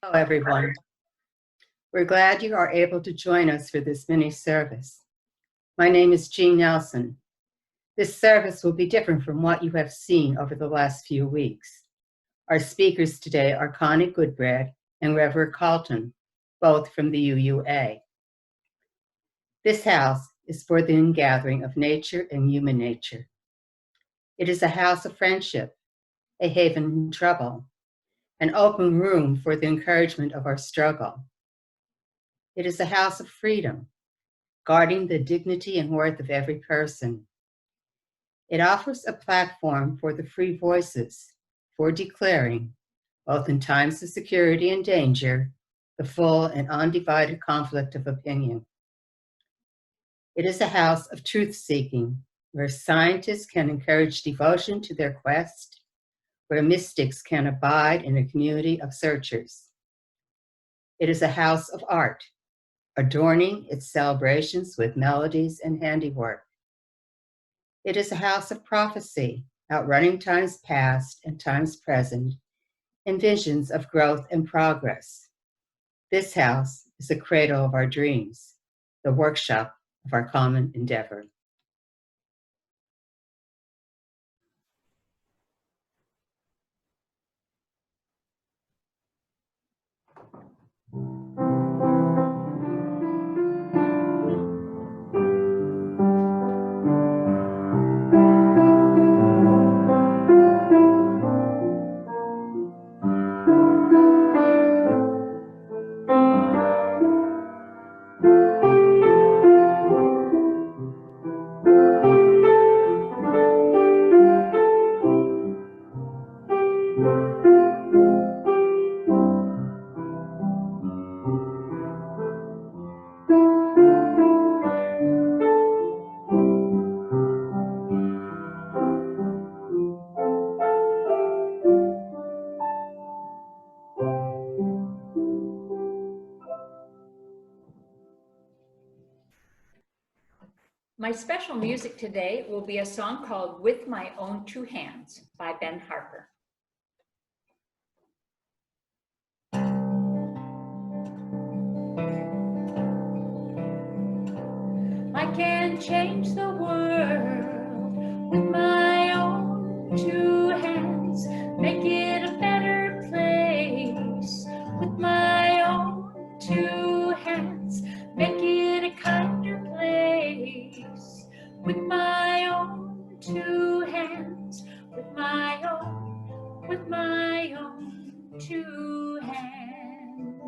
Hello, everyone. We're glad you are able to join us for this mini service. My name is Jean Nelson. This service will be different from what you have seen over the last few weeks. Our speakers today are Connie Goodbread and Reverend Carlton, both from the UUA. This house is for the ingathering of nature and human nature. It is a house of friendship, a haven in trouble, an open room for the encouragement of our struggle. It is a house of freedom, guarding the dignity and worth of every person. It offers a platform for the free voices, for declaring, both in times of security and danger, the full and undivided conflict of opinion. It is a house of truth-seeking, where scientists can encourage devotion to their quest, where mystics can abide in a community of searchers. It is a house of art, adorning its celebrations with melodies and handiwork. It is a house of prophecy, outrunning times past and times present, and visions of growth and progress. This house is the cradle of our dreams, the workshop of our common endeavor. My special music today will be a song called With My Own Two Hands by Ben Harper. I can change the world with my own two hands, make it a better place with my own two hands, make it a kinder place with my own two hands, with my own two hands.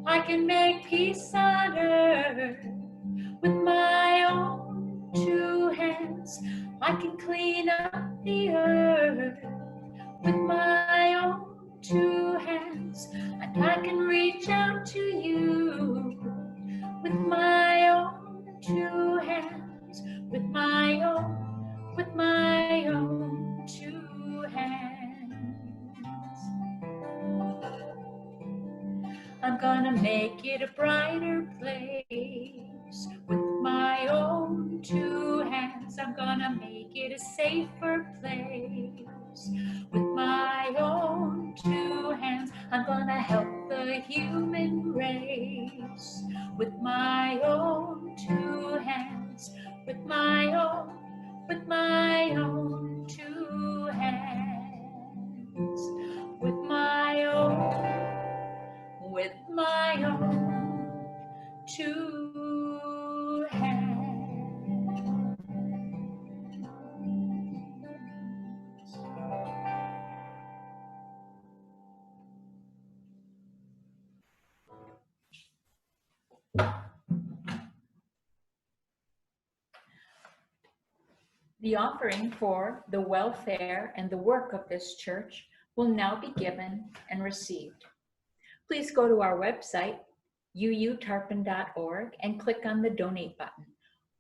I can make peace on earth with my own two hands. I can clean up the earth with my own two hands. And I can reach out to you with my own two hands, with my own two hands. I'm gonna make it a brighter place with my own two hands. I'm gonna make it a safer place with my own two hands. I'm gonna help the human race with my own two hands, with my own two hands, with my own two hands. The offering for the welfare and the work of this church will now be given and received. Please go to our website, uutarpon.org, and click on the donate button.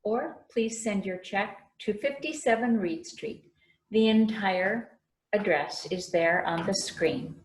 Or please send your check to 57 Reed Street. The entire address is there on the screen.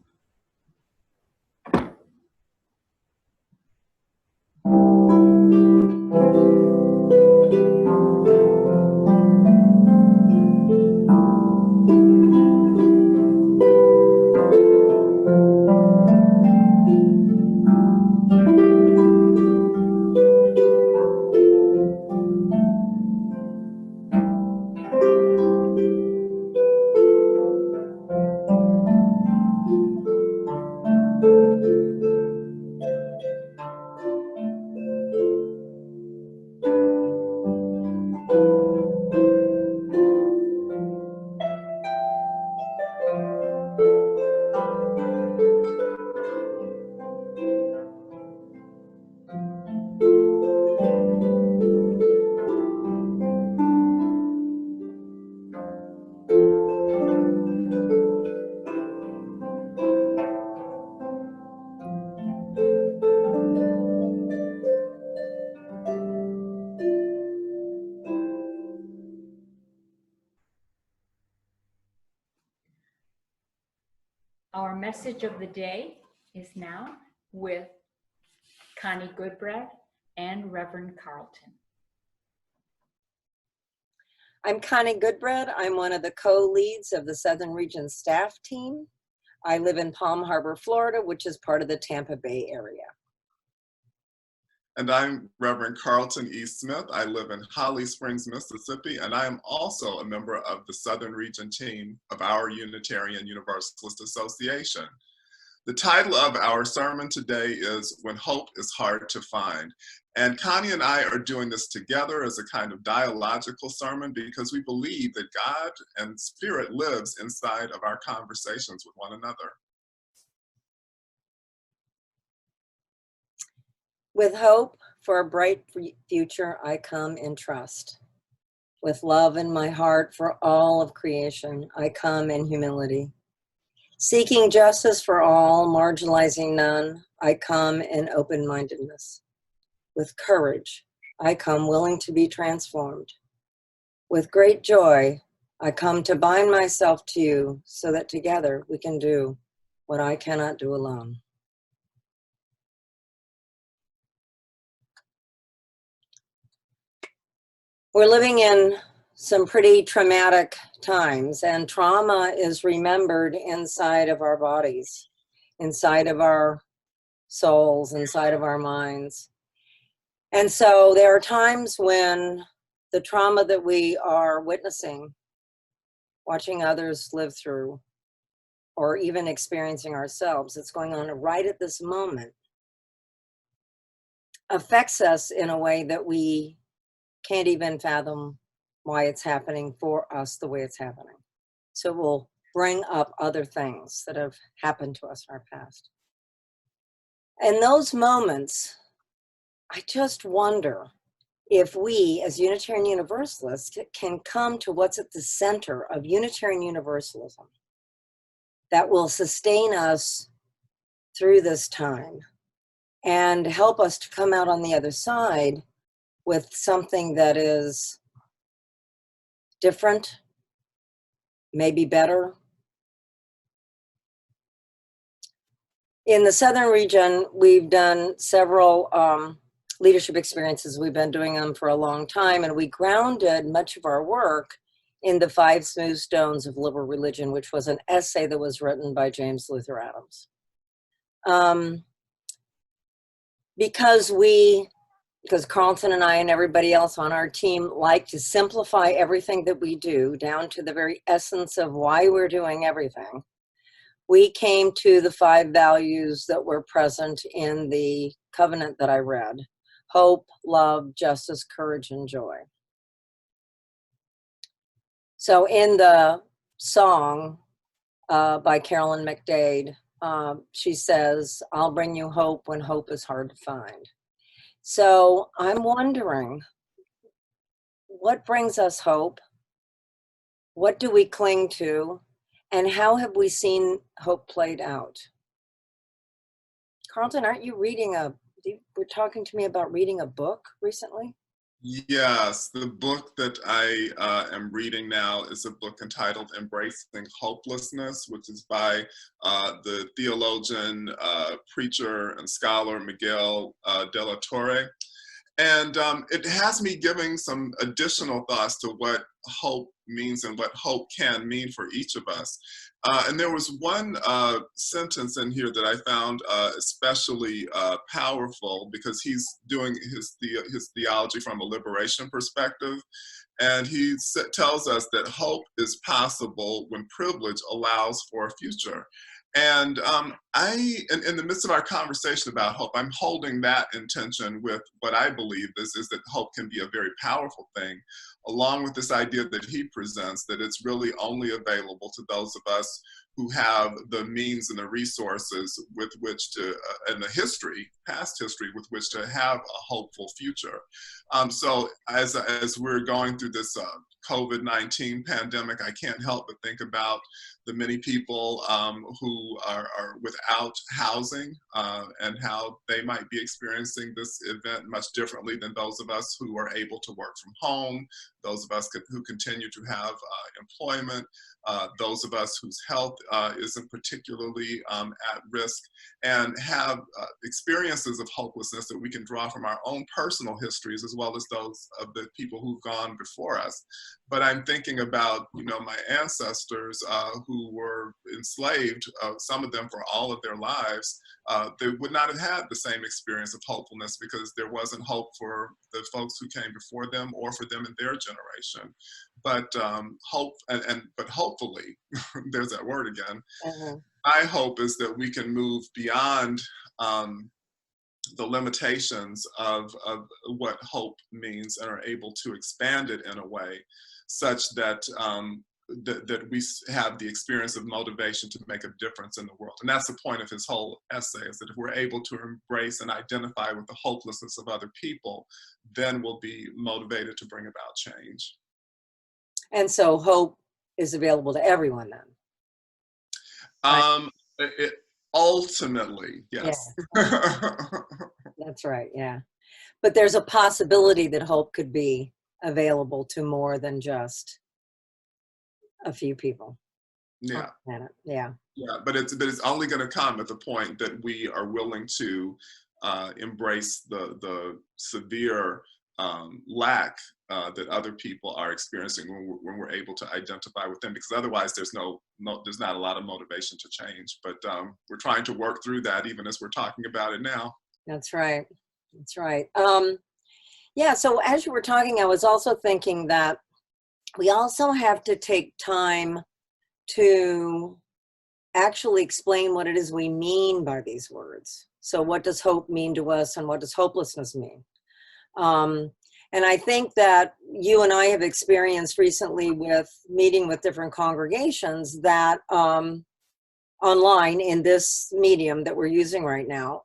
Our message of the day is now with Connie Goodbread and Reverend Carlton. I'm Connie Goodbread. I'm one of the co-leads of the Southern Region staff team. I live in Palm Harbor, Florida, which is part of the Tampa Bay area. And I'm Reverend Carlton E. Smith. I live in Holly Springs, Mississippi, and I am also a member of the Southern Region team of our Unitarian Universalist Association. The title of our sermon today is When Hope is Hard to Find. And Connie and I are doing this together as a kind of dialogical sermon because we believe that God and Spirit lives inside of our conversations with one another. With hope for a bright future, I come in trust. With love in my heart for all of creation, I come in humility. Seeking justice for all, marginalizing none, I come in open-mindedness. With courage, I come willing to be transformed. With great joy, I come to bind myself to you so that together we can do what I cannot do alone. We're living in some pretty traumatic times, and trauma is remembered inside of our bodies, inside of our souls, inside of our minds. And so there are times when the trauma that we are witnessing, watching others live through, or even experiencing ourselves, it's going on right at this moment, affects us in a way that we can't even fathom why it's happening for us the way it's happening. So we'll bring up other things that have happened to us in our past. In those moments, I just wonder if we as Unitarian Universalists can come to what's at the center of Unitarian Universalism that will sustain us through this time and help us to come out on the other side with something that is different, maybe better. In the Southern Region, we've done several leadership experiences. We've been doing them for a long time, and we grounded much of our work in the 5 Smooth Stones of Liberal Religion, which was an essay that was written by James Luther Adams. Because Carlton and I and everybody else on our team like to simplify everything that we do down to the very essence of why we're doing everything, we came to the 5 values that were present in the covenant that I read: hope, love, justice, courage, and joy. So in the song by Carolyn McDade, she says, "I'll bring you hope when hope is hard to find." So I'm wondering, what brings us hope? What do we cling to? And how have we seen hope played out? Carlton, aren't you reading you were talking to me about reading a book recently? Yes, the book that I am reading now is a book entitled Embracing Hopelessness, which is by the theologian, preacher, and scholar Miguel de la Torre. And it has me giving some additional thoughts to what hope means and what hope can mean for each of us. And there was one sentence in here that I found especially powerful, because he's doing his theology from a liberation perspective. And he tells us that hope is possible when privilege allows for a future. And in the midst of our conversation about hope, I'm holding that intention with what I believe is that hope can be a very powerful thing, along with this idea that he presents, that it's really only available to those of us who have the means and the resources with which to, and the history, past history, with which to have a hopeful future. So as we're going through this COVID-19 pandemic, I can't help but think about the many people who are without housing and how they might be experiencing this event much differently than those of us who are able to work from home, those of us who continue to have employment, those of us whose health isn't particularly at risk, and have experiences of hopelessness that we can draw from our own personal histories as well as those of the people who've gone before us. But I'm thinking about, you know, my ancestors who were enslaved, some of them for all of their lives. They would not have had the same experience of hopefulness because there wasn't hope for the folks who came before them or for them in their generation. But but hopefully, there's that word again. My hope is that we can move beyond the limitations of what hope means and are able to expand it in a way such that that we have the experience of motivation to make a difference in the world. And that's the point of his whole essay, is that if we're able to embrace and identify with the hopelessness of other people, then we'll be motivated to bring about change. And so hope is available to everyone then? Ultimately, yes. Yeah. That's right, yeah. But there's a possibility that hope could be available to more than just a few people. Yeah. Yeah. Yeah, but it's only going to come at the point that we are willing to embrace the severe lack that other people are experiencing when we're able to identify with them, because otherwise there's not a lot of motivation to change. But we're trying to work through that even as we're talking about it now. That's right. That's right. Yeah, so as you were talking, I was also thinking that we also have to take time to actually explain what it is we mean by these words. So what does hope mean to us, and what does hopelessness mean? And I think that you and I have experienced recently with meeting with different congregations that online in this medium that we're using right now,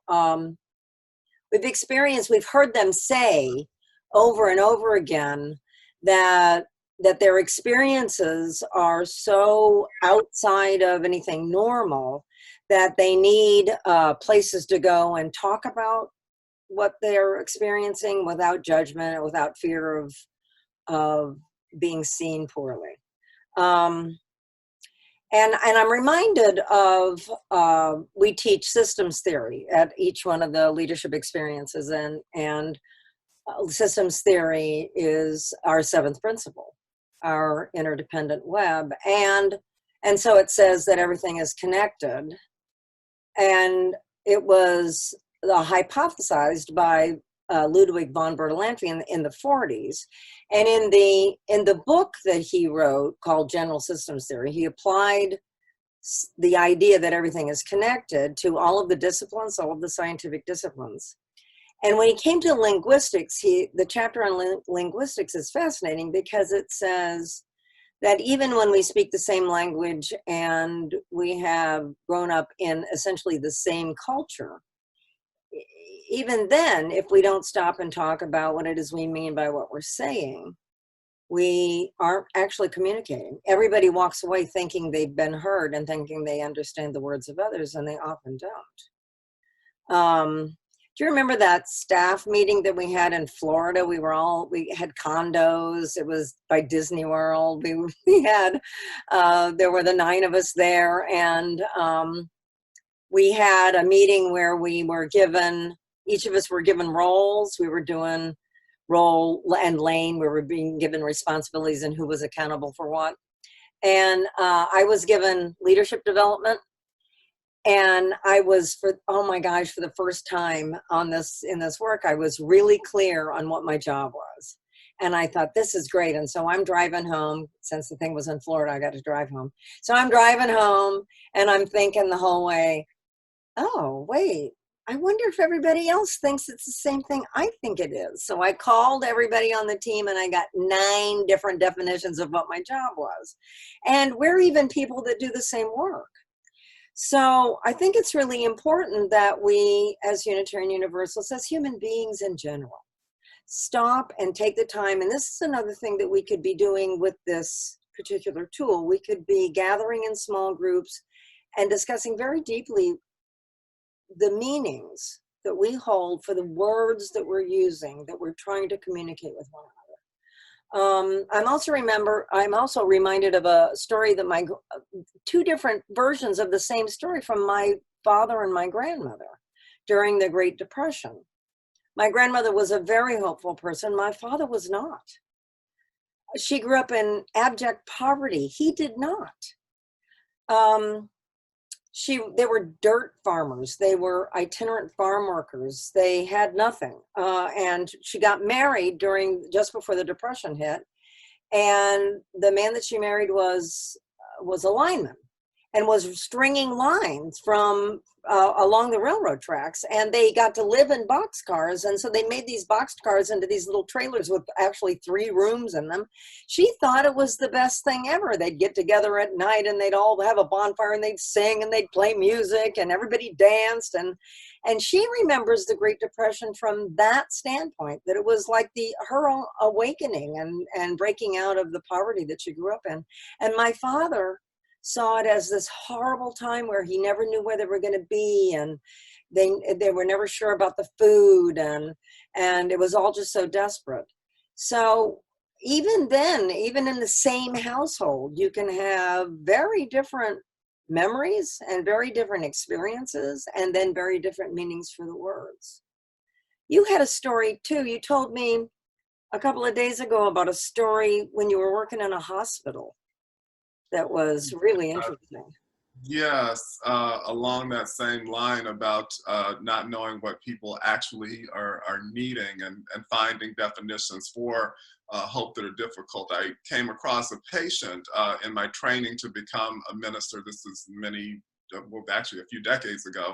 we've heard them say over and over again that their experiences are so outside of anything normal that they need places to go and talk about what they're experiencing without judgment, without fear of being seen poorly. And I'm reminded of, we teach systems theory at each one of the leadership experiences, and systems theory is our seventh principle, our interdependent web. And so it says that everything is connected. And it was hypothesized by Ludwig von Bertalanffy in the 40s. And in the book that he wrote called General Systems Theory, he applied the idea that everything is connected to all of the disciplines, all of the scientific disciplines. And when he came to linguistics, the chapter on linguistics is fascinating because it says that even when we speak the same language and we have grown up in essentially the same culture, even then, if we don't stop and talk about what it is we mean by what we're saying, we aren't actually communicating. Everybody walks away thinking they've been heard and thinking they understand the words of others, and they often don't. Do you remember that staff meeting that we had in Florida? We had condos. It was by Disney World. We had, there were the 9 of us there, and we had a meeting where we were given, each of us were given roles. We were doing role and lane. We were being given responsibilities and who was accountable for what. And I was given leadership development. And I was, oh my gosh, for the first time in this work, I was really clear on what my job was. And I thought, this is great. And so I'm driving home. Since the thing was in Florida, I got to drive home. So I'm driving home and I'm thinking the whole way, oh, wait, I wonder if everybody else thinks it's the same thing I think it is. So I called everybody on the team and I got 9 different definitions of what my job was. And we're even people that do the same work. So I think it's really important that we, as Unitarian Universalists, as human beings in general, stop and take the time. And this is another thing that we could be doing with this particular tool. We could be gathering in small groups and discussing very deeply the meanings that we hold for the words that we're using, that we're trying to communicate with one another. I'm also reminded of a story that two different versions of the same story from my father and my grandmother during the Great Depression. My grandmother was a very hopeful person. My father was not. She grew up in abject poverty. He did not. They were dirt farmers. They were itinerant farm workers. They had nothing. And she got married just before the Depression hit. And the man that she married was a lineman and was stringing lines from along the railroad tracks. And they got to live in boxcars. And so they made these boxcars into these little trailers with actually 3 rooms in them. She thought it was the best thing ever. They'd get together at night and they'd all have a bonfire and they'd sing and they'd play music and everybody danced. And she remembers the Great Depression from that standpoint, that it was like her own awakening and breaking out of the poverty that she grew up in. And my father saw it as this horrible time where he never knew where they were going to be, and they were never sure about the food, and it was all just so desperate. So even then, even in the same household, you can have very different memories and very different experiences, and then very different meanings for the words. You had a story too. You told me a couple of days ago about a story when you were working in a hospital that was really interesting. Yes, along that same line about not knowing what people actually are needing and finding definitions for hope that are difficult. I came across a patient in my training to become a minister. This is actually a few decades ago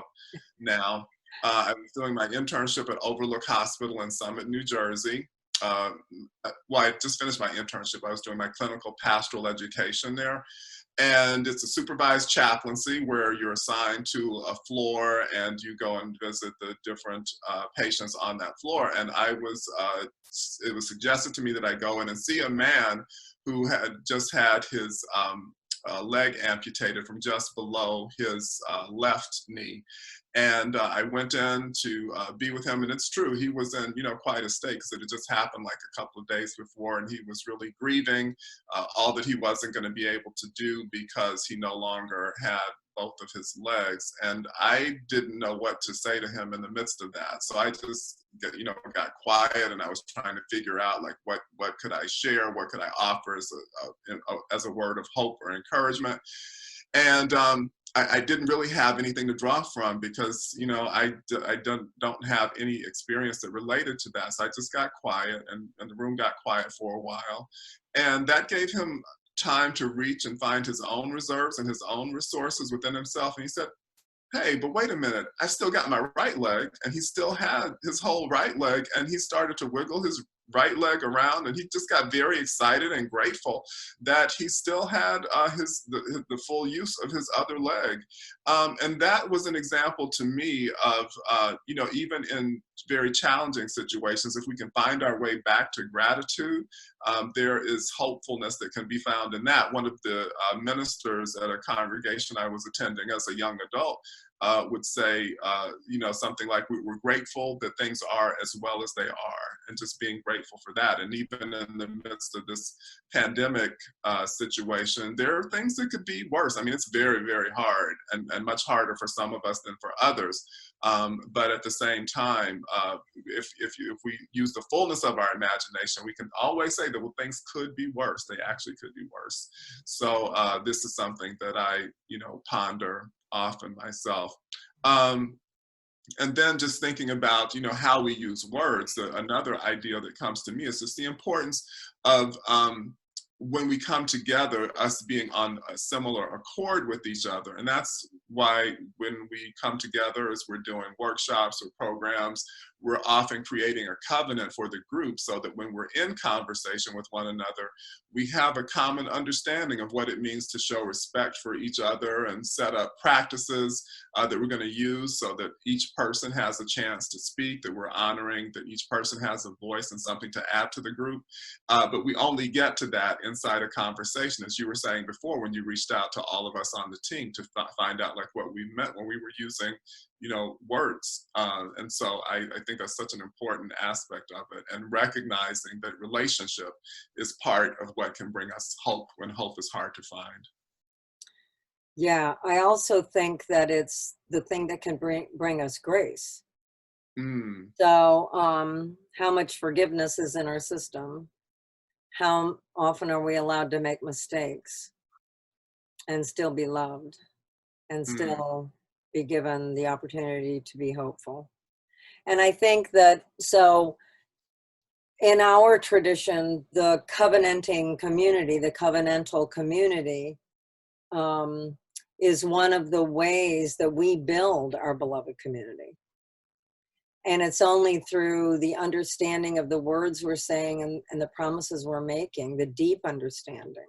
now. I was doing my internship at Overlook Hospital in Summit, New Jersey. I just finished my internship. I was doing my clinical pastoral education there. And it's a supervised chaplaincy where you're assigned to a floor and you go and visit the different patients on that floor. And it was suggested to me that I go in and see a man who had just had his leg amputated from just below his left knee. And I went in to be with him, and it's true, he was in, quite a state because it had just happened like a couple of days before, and he was really grieving all that he wasn't going to be able to do because he no longer had both of his legs. And I didn't know what to say to him in the midst of that. So I just, got quiet, and I was trying to figure out like what could I share, what could I offer as a word of hope or encouragement. And I didn't really have anything to draw from because, I don't have any experience that related to that. So I just got quiet, and the room got quiet for a while. And that gave him time to reach and find his own reserves and his own resources within himself. And he said, hey, but wait a minute, I still got my right leg. And he still had his whole right leg, and he started to wiggle his right leg around, and he just got very excited and grateful that he still had the full use of his other leg. And that was an example to me of, even in very challenging situations, if we can find our way back to gratitude, there is hopefulness that can be found in that. One of the ministers at a congregation I was attending as a young adult would say, something like, we're grateful that things are as well as they are, and just being grateful for that. And even in the midst of this pandemic situation, there are things that could be worse. I mean, it's very, very hard, and much harder for some of us than for others. But at the same time, if we use the fullness of our imagination, we can always say that, well, things could be worse. They actually could be worse. So this is something that I, ponder often myself. And then just thinking about, how we use words, another idea that comes to me is just the importance of when we come together, us being on a similar accord with each other. And that's why when we come together, as we're doing workshops or programs, we're often creating a covenant for the group so that when we're in conversation with one another, we have a common understanding of what it means to show respect for each other and set up practices that we're going to use so that each person has a chance to speak, that we're honoring that each person has a voice and something to add to the group. But we only get to that inside a conversation, as you were saying before, when you reached out to all of us on the team to find out like what we meant when we were using words. And so I think that's such an important aspect of it, and recognizing that relationship is part of what can bring us hope when hope is hard to find. Yeah, I also think that it's the thing that can bring us grace. Mm, So, how much forgiveness is in our system? How often are we allowed to make mistakes and still be loved and mm, still be given the opportunity to be hopeful? And I think that, so in our tradition, the covenanting community, the covenantal community, um, is one of the ways that we build our beloved community. And it's only through the understanding of the words we're saying and the promises we're making, the deep understanding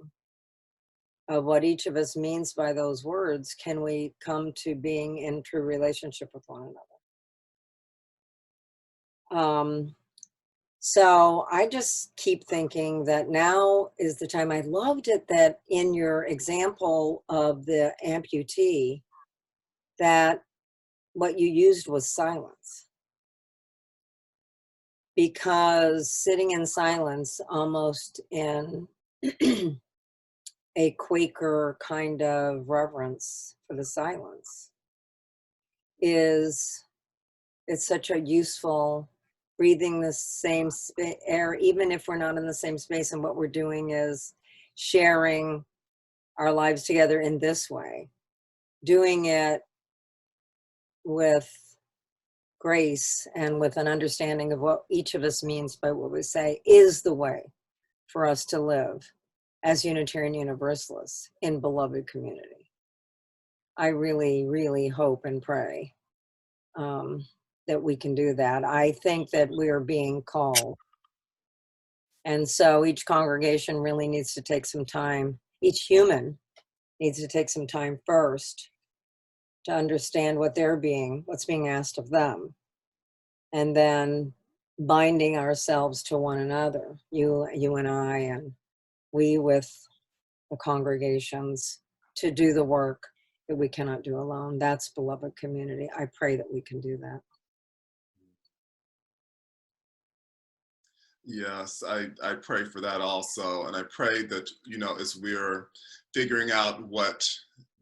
of what each of us means by those words, can we come to being in true relationship with one another. So I just keep thinking that now is the time. I loved it that in your example of the amputee, that what you used was silence. Because sitting in silence, almost in a Quaker kind of reverence for the silence, it's such a useful, breathing the same air, even if we're not in the same space, and what we're doing is sharing our lives together in this way, doing it with grace and with an understanding of what each of us means by what we say, is the way for us to live as Unitarian Universalists in beloved community. I really, really hope and pray that we can do that. I think that we are being called. And so each congregation really needs to take some time. Each human needs to take some time first to understand what's being asked of them. And then binding ourselves to one another, you and I, and we with the congregations, to do the work that we cannot do alone. That's beloved community. I pray that we can do that. yes, I pray for that also. And I pray that, as we're figuring out what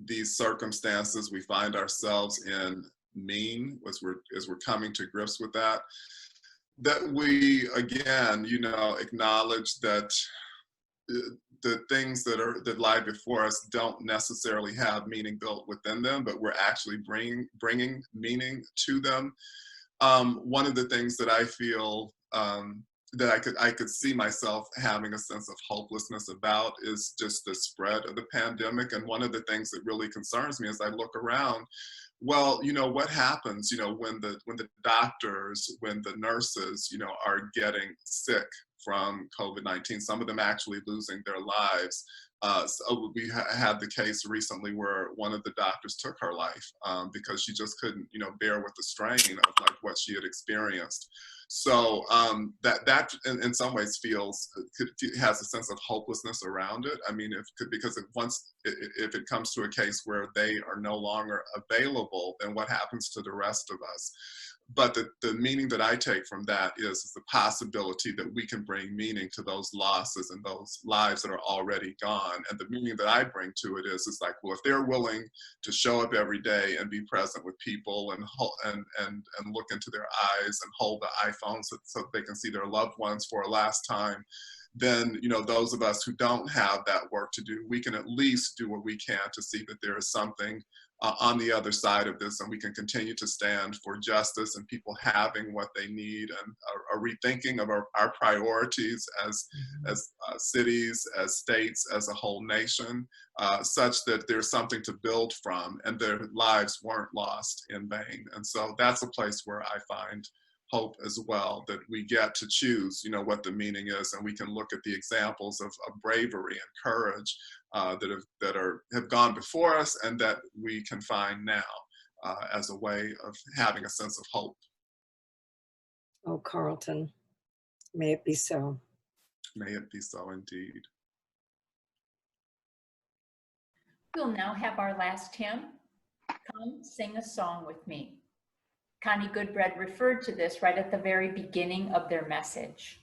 these circumstances we find ourselves in mean, as we're coming to grips with that we, again, acknowledge that the things that lie before us don't necessarily have meaning built within them, but we're actually bringing meaning to them. One of the things that I feel that I could see myself having a sense of hopelessness about is just the spread of the pandemic. And one of the things that really concerns me as I look around, well, what happens, when the doctors, when the nurses, are getting sick from COVID-19, some of them actually losing their lives. So we had the case recently where one of the doctors took her life because she just couldn't, bear with the strain of like what she had experienced. So that in some ways has a sense of hopelessness around it. I mean, because if it comes to a case where they are no longer available, then what happens to the rest of us? But the meaning that I take from that is the possibility that we can bring meaning to those losses and those lives that are already gone. And the meaning that I bring to it is like, well, if they're willing to show up every day and be present with people and look into their eyes and hold the iPhone so they can see their loved ones for a last time, then those of us who don't have that work to do, we can at least do what we can to see that there is something on the other side of this, and we can continue to stand for justice and people having what they need, and a rethinking of our priorities as cities, as states, as a whole nation, such that there's something to build from and their lives weren't lost in vain. And so that's a place where I find hope as well, that we get to choose, what the meaning is, and we can look at the examples of bravery and courage that have gone before us, and that we can find now as a way of having a sense of hope. Oh, Carlton, may it be so. May it be so indeed. We'll now have our last hymn. Come sing a song with me. Connie Goodbread referred to this right at the very beginning of their message.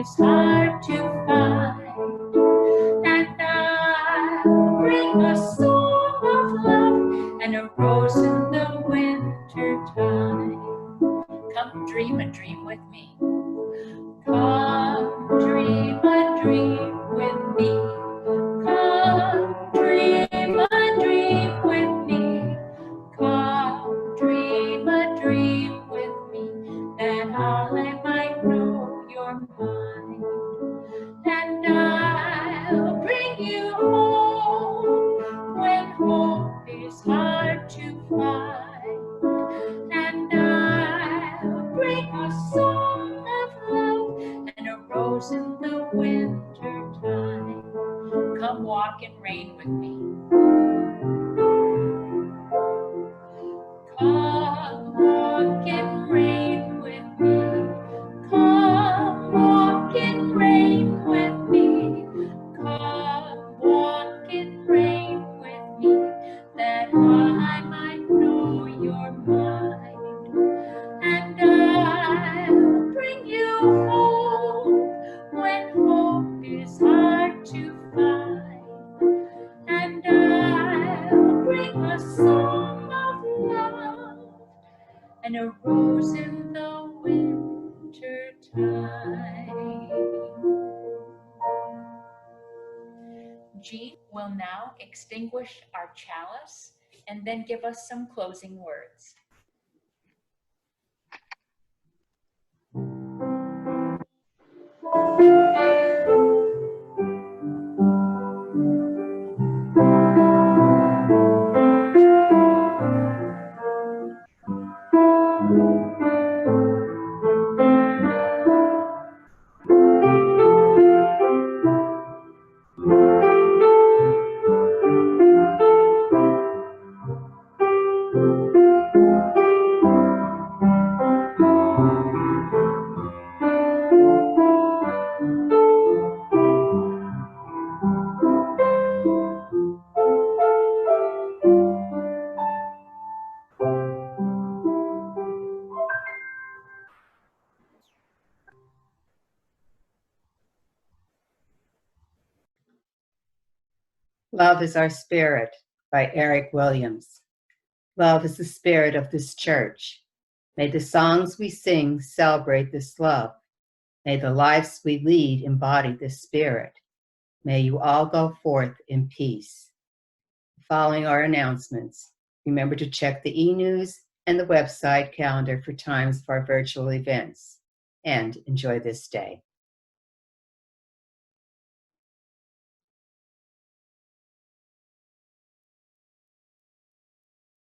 is hard to find. And I'll bring a song of love and a rose in the winter time. Come dream a dream with me. Come dream a dream with me. Come dream a dream with me. Come dream a dream with me, that I might know you're mine. And I'll bring you home when hope is hard to find. And I'll bring a song of love and a rose in the winter time. Come walk in rain with me. Come walk in rain with me. Come walk in rain with me. Come walk in rain with me, that I might know you're mine. And I'll bring you home when hope is hard to find. And I'll bring a song of love and a rose in the winter time. Jean will now extinguish our chalice and then give us some closing words. Love is Our Spirit by Eric Williams. Love is the spirit of this church. May the songs we sing celebrate this love. May the lives we lead embody this spirit. May you all go forth in peace. Following our announcements, remember to check the e-news and the website calendar for times for our virtual events. And enjoy this day.